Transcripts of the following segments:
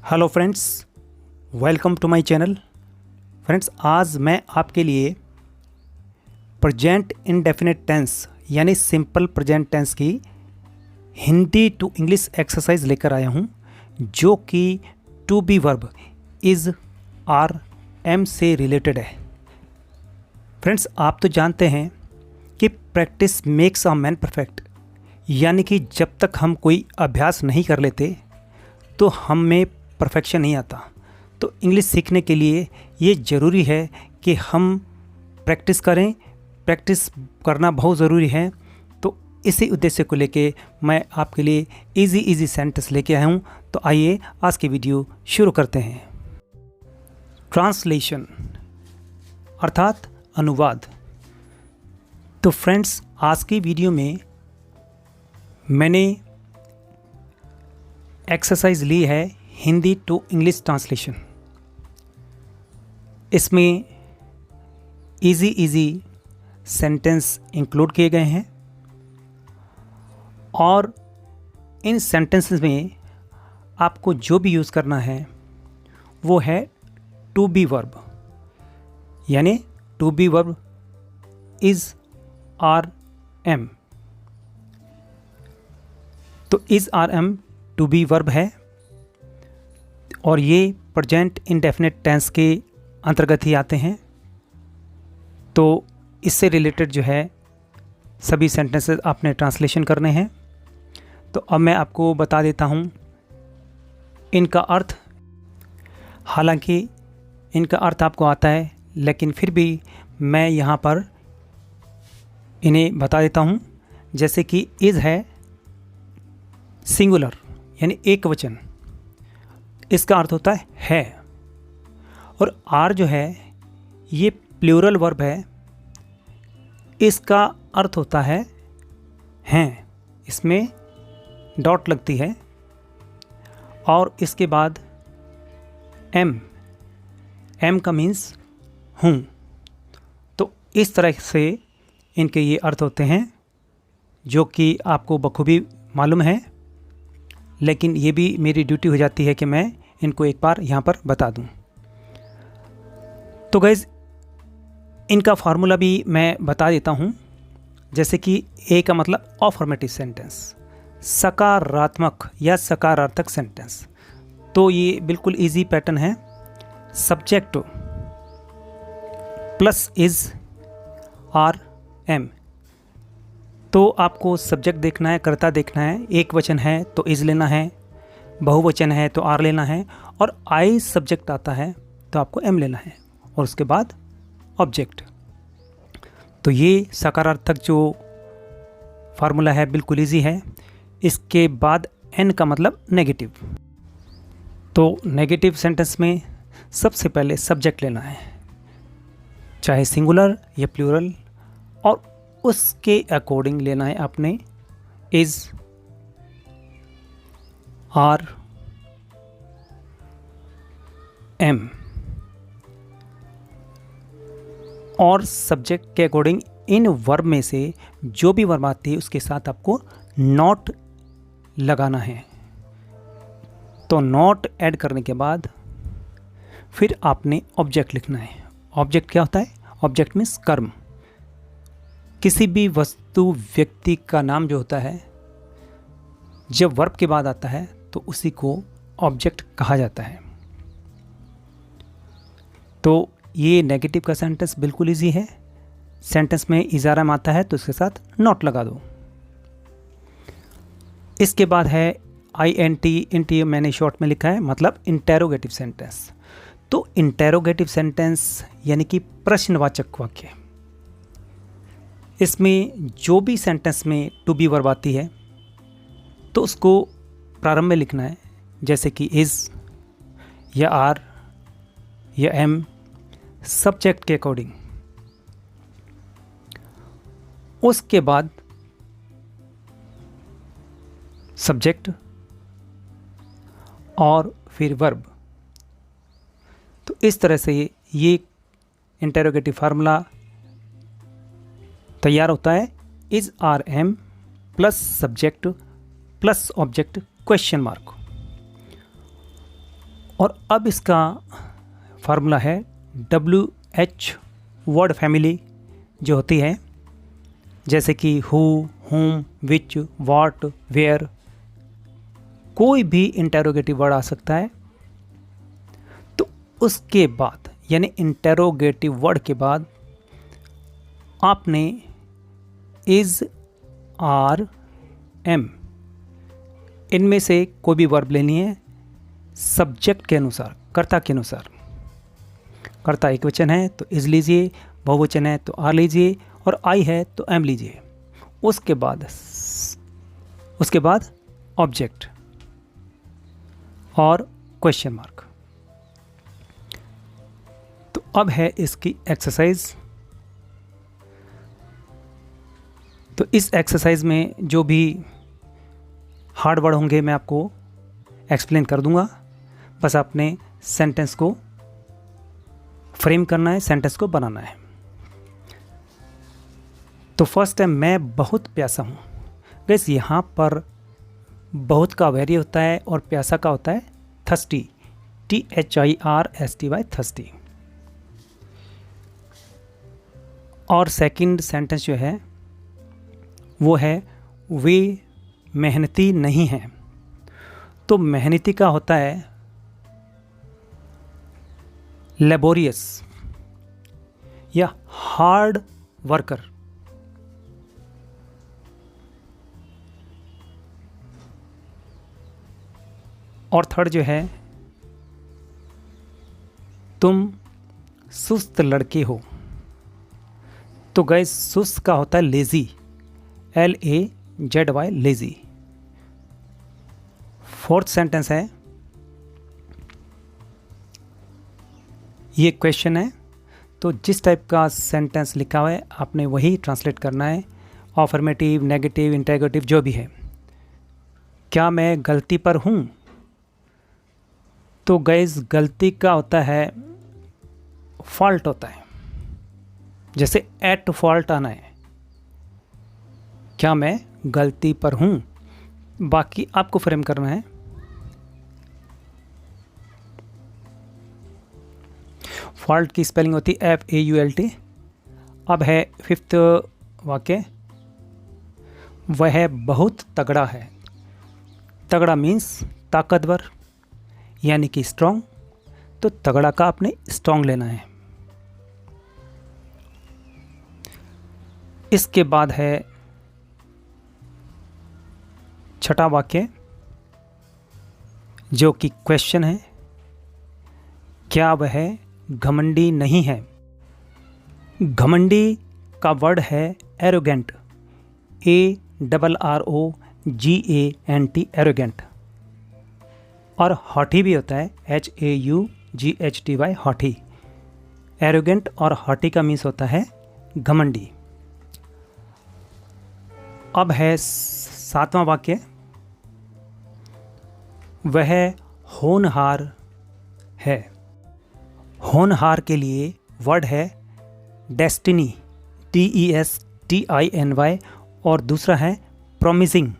Hello friends, welcome to my channel. Friends, आज मैं आपके लिए प्रेजेंट इंडेफिनिट टेंस यानी सिंपल प्रेजेंट टेंस की हिंदी टू इंग्लिश एक्सरसाइज लेकर आया हूं, जो कि to be verb is are am से रिलेटेड है। फ्रेंड्स, आप तो जानते हैं कि practice makes a man perfect, यानी कि जब तक हम कोई अभ्यास नहीं कर लेते तो हम में परफेक्शन नहीं आता। तो इंग्लिश सीखने के लिए ये ज़रूरी है कि हम प्रैक्टिस करें। प्रैक्टिस करना बहुत ज़रूरी है। तो इसी उद्देश्य को लेके मैं आपके लिए इजी सेंटेंस लेके आया हूँ। तो आइए आज की वीडियो शुरू करते हैं। ट्रांसलेशन अर्थात अनुवाद। तो फ्रेंड्स, आज की वीडियो में मैंने एक्सरसाइज ली है हिंदी टू इंग्लिश ट्रांसलेशन। इसमें इजी सेंटेंस इंक्लूड किए गए हैं और इन सेंटेंसेस में आपको जो भी यूज़ करना है वो है टू बी वर्ब, यानी to be verb is are am. तो is are am to be verb है और ये प्रेजेंट इंडेफिनिट टेंस के अंतर्गत ही आते हैं। तो इससे रिलेटेड जो है सभी सेंटेंसेस आपने ट्रांसलेशन करने हैं। तो अब मैं आपको बता देता हूँ इनका अर्थ। हालांकि इनका अर्थ आपको आता है, लेकिन फिर भी मैं यहाँ पर इन्हें बता देता हूँ। जैसे कि इज़ है सिंगुलर यानी एक वचन, इसका अर्थ होता है। और आर जो है ये प्लूरल वर्ब है, इसका अर्थ होता है हैं। इसमें डॉट लगती है और इसके बाद एम का मीन्स हूँ। तो इस तरह से इनके ये अर्थ होते हैं, जो कि आपको बखूबी मालूम है, लेकिन ये भी मेरी ड्यूटी हो जाती है कि मैं इनको एक बार यहाँ पर बता दूँ। तो गाइज़, इनका फार्मूला भी मैं बता देता हूँ। जैसे कि ए का मतलब अफर्मेटिव सेंटेंस, सकारात्मक या सकारात्मक सेंटेंस। तो ये बिल्कुल इजी पैटर्न है। Subject plus is are am. तो आपको सब्जेक्ट देखना है, कर्ता देखना है। एक वचन है तो इज़ लेना है, बहुवचन है तो आर लेना है, और आई सब्जेक्ट आता है तो आपको एम लेना है, और उसके बाद ऑब्जेक्ट। तो ये सकारात्मक जो फार्मूला है बिल्कुल इजी है। इसके बाद एन का मतलब नेगेटिव। तो नेगेटिव सेंटेंस में सबसे पहले सब्जेक्ट लेना है, चाहे सिंगुलर या प्लूरल, और उसके अकॉर्डिंग लेना है आपने इज़, आर, एम, और सब्जेक्ट के अकॉर्डिंग इन वर्ब में से जो भी वर्ब आती है उसके साथ आपको नॉट लगाना है। तो नॉट ऐड करने के बाद फिर आपने ऑब्जेक्ट लिखना है। ऑब्जेक्ट क्या होता है? ऑब्जेक्ट मीन्स कर्म। किसी भी वस्तु व्यक्ति का नाम जो होता है, जब वर्ब के बाद आता है तो उसी को ऑब्जेक्ट कहा जाता है। तो ये नेगेटिव का सेंटेंस बिल्कुल इजी है। सेंटेंस में इज़ाराम आता है तो उसके साथ नॉट लगा दो। इसके बाद है INT मैंने शॉर्ट में लिखा है, मतलब इंटेरोगेटिव सेंटेंस। तो इंटेरोगेटिव सेंटेंस यानी कि प्रश्नवाचक वाक्य। इसमें जो भी सेंटेंस में टू बी वर्ब आती है तो उसको प्रारंभ में लिखना है, जैसे कि इज़ या आर या एम, सब्जेक्ट के अकॉर्डिंग। उसके बाद सब्जेक्ट और फिर वर्ब। तो इस तरह से ये इंटेरोगेटिव फार्मूला तैयार होता है। Is are am plus subject plus object question mark. और अब इसका फार्मूला है WH वर्ड फैमिली जो होती है, जैसे कि हु, हुम, विच, व्हाट, वेयर, कोई भी इंटेरोगेटिव वर्ड आ सकता है। तो उसके बाद यानी इंटेरोगेटिव वर्ड के बाद आपने इज, आर, एम इनमें से कोई भी वर्ब लेनी है सब्जेक्ट के अनुसार, कर्ता के अनुसार। कर्ता एक वचन है तो इज लीजिए, बहुवचन है तो आर लीजिए, और आई है तो एम लीजिए। उसके बाद ऑब्जेक्ट और क्वेश्चन मार्क। तो अब है इसकी एक्सरसाइज। तो इस एक्सरसाइज में जो भी हार्ड वर्ड होंगे मैं आपको एक्सप्लेन कर दूंगा, बस आपने सेंटेंस को फ्रेम करना है, सेंटेंस को बनाना है। तो फर्स्ट है मैं बहुत प्यासा हूँ। गैस यहाँ पर बहुत का वेरी होता है और प्यासा का होता है थर्स्टी, THIRSTY, थर्स्टी। और सेकंड सेंटेंस जो है वो है वे मेहनती नहीं हैं। तो मेहनती का होता है लेबोरियस या हार्ड वर्कर। और थर्ड जो है तुम सुस्त लड़के हो। तो गाइस सुस्त का होता है lazy, LAZY, lazy. Fourth sentence है, ये क्वेश्चन है, तो जिस टाइप का सेंटेंस लिखा हुआ है आपने वही ट्रांसलेट करना है, अफर्मेटिव, नेगेटिव, इंटेरोगेटिव जो भी है। क्या मैं गलती पर हूँ? तो गाइस गलती का होता है फॉल्ट होता है, जैसे एट फॉल्ट आना है। क्या मैं गलती पर हूँ, बाकी आपको फ्रेम करना है। फॉल्ट की स्पेलिंग होती है FAULT। अब है फिफ्थ वाक्य, वह बहुत तगड़ा है। तगड़ा मीन्स ताकतवर यानी कि स्ट्रॉन्ग, तो तगड़ा का आपने स्ट्रॉन्ग लेना है। इसके बाद है छठा वाक्य जो कि क्वेश्चन है, क्या वह घमंडी नहीं है? घमंडी का वर्ड है एरोगेंट, ARROGANT, एरोगेंट। और हॉटी भी होता है, HAUGHTY, हॉटी। एरोगेंट और हॉटी का मीन्स होता है घमंडी। अब है सातवां वाक्य, वह होनहार है। होनहार के लिए वर्ड है डेस्टिनी, DESTINY, और दूसरा है प्रोमिसिंग,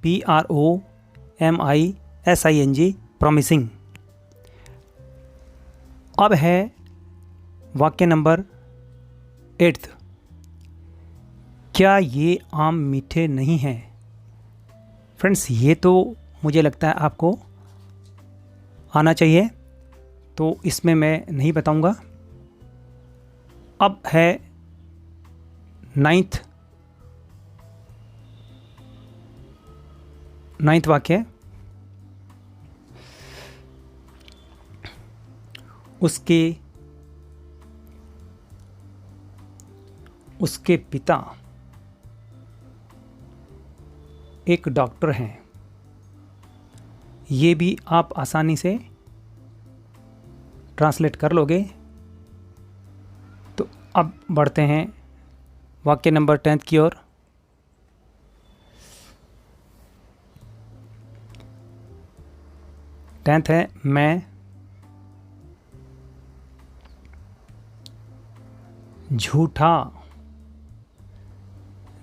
PROMISING, प्रोमिसिंग। अब है वाक्य नंबर 8, क्या ये आम मीठे नहीं हैं? फ्रेंड्स ये तो मुझे लगता है आपको आना चाहिए, तो इसमें मैं नहीं बताऊंगा। अब है नाइन्थ वाक्य, उसके पिता एक डॉक्टर हैं। ये भी आप आसानी से ट्रांसलेट कर लोगे। तो अब बढ़ते हैं वाक्य नंबर 10 की ओर। टेंथ है, मैं झूठा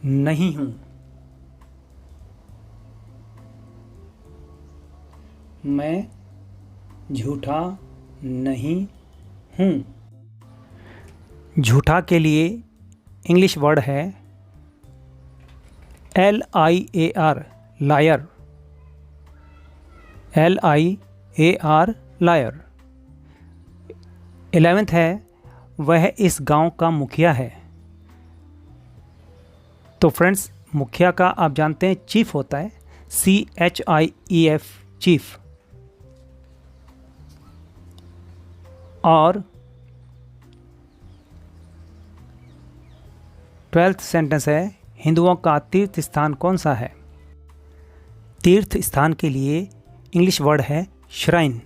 नहीं हूं। मैं झूठा नहीं हूँ। झूठा के लिए इंग्लिश वर्ड है LIAR, liar. LIAR, liar. 11th है वह इस गांव का मुखिया है। तो फ्रेंड्स, मुखिया का आप जानते हैं चीफ होता है, CHIEF, चीफ। और 12th सेंटेंस है हिंदुओं का तीर्थ स्थान कौन सा है। तीर्थ स्थान के लिए इंग्लिश वर्ड है श्राइन,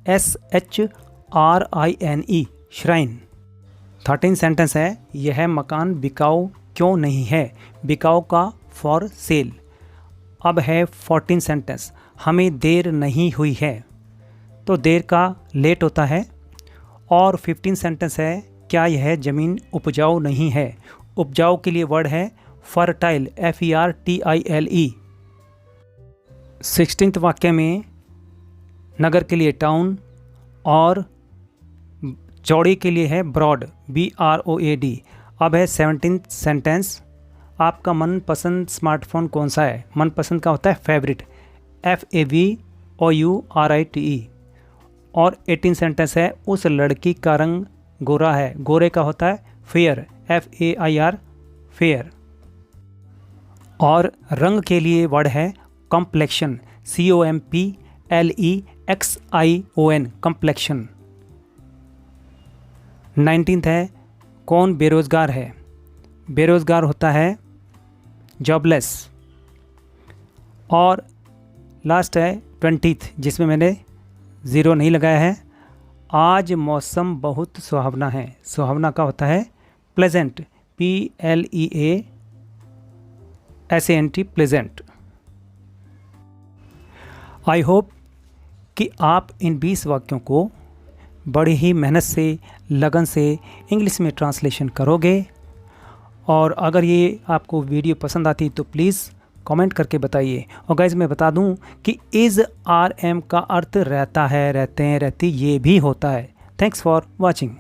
SHRINE, श्राइन। 13 सेंटेंस है यह मकान बिकाऊ क्यों नहीं है। बिकाऊ का फॉर सेल। अब है 14 सेंटेंस हमें देर नहीं हुई है। तो देर का लेट होता है। और 15 सेंटेंस है क्या यह ज़मीन उपजाऊ नहीं है। उपजाऊ के लिए वर्ड है फर्टाइल, FERTILE। 16th वाक्य में नगर के लिए टाउन और चौड़ी के लिए है ब्रॉड, BROAD। अब है 17th सेंटेंस आपका मनपसंद स्मार्टफोन कौन सा है। मनपसंद का होता है फेवरेट, FAVOURITE। और 18 सेंटेंस है उस लड़की का रंग गोरा है। गोरे का होता है फेयर, FAIR, फेयर। और रंग के लिए वर्ड है कॉम्प्लेक्शन, COMPLEXION, कॉम्प्लेक्शन। 19th है कौन बेरोज़गार है। बेरोज़गार होता है जॉबलेस। और लास्ट है 20th जिसमें मैंने 0 नहीं लगाया है। आज मौसम बहुत सुहावना है। सुहावना का होता है pleasant, PLEASANT, pleasant. I hope कि आप इन 20 वाक्यों को बड़ी ही मेहनत से, लगन से इंग्लिश में ट्रांसलेशन करोगे। और अगर ये आपको वीडियो पसंद आती तो प्लीज़ कमेंट करके बताइए। और गाइज मैं बता दूं कि इज़ RM का अर्थ रहता है, रहते हैं, रहती, ये भी होता है। Thanks for watching.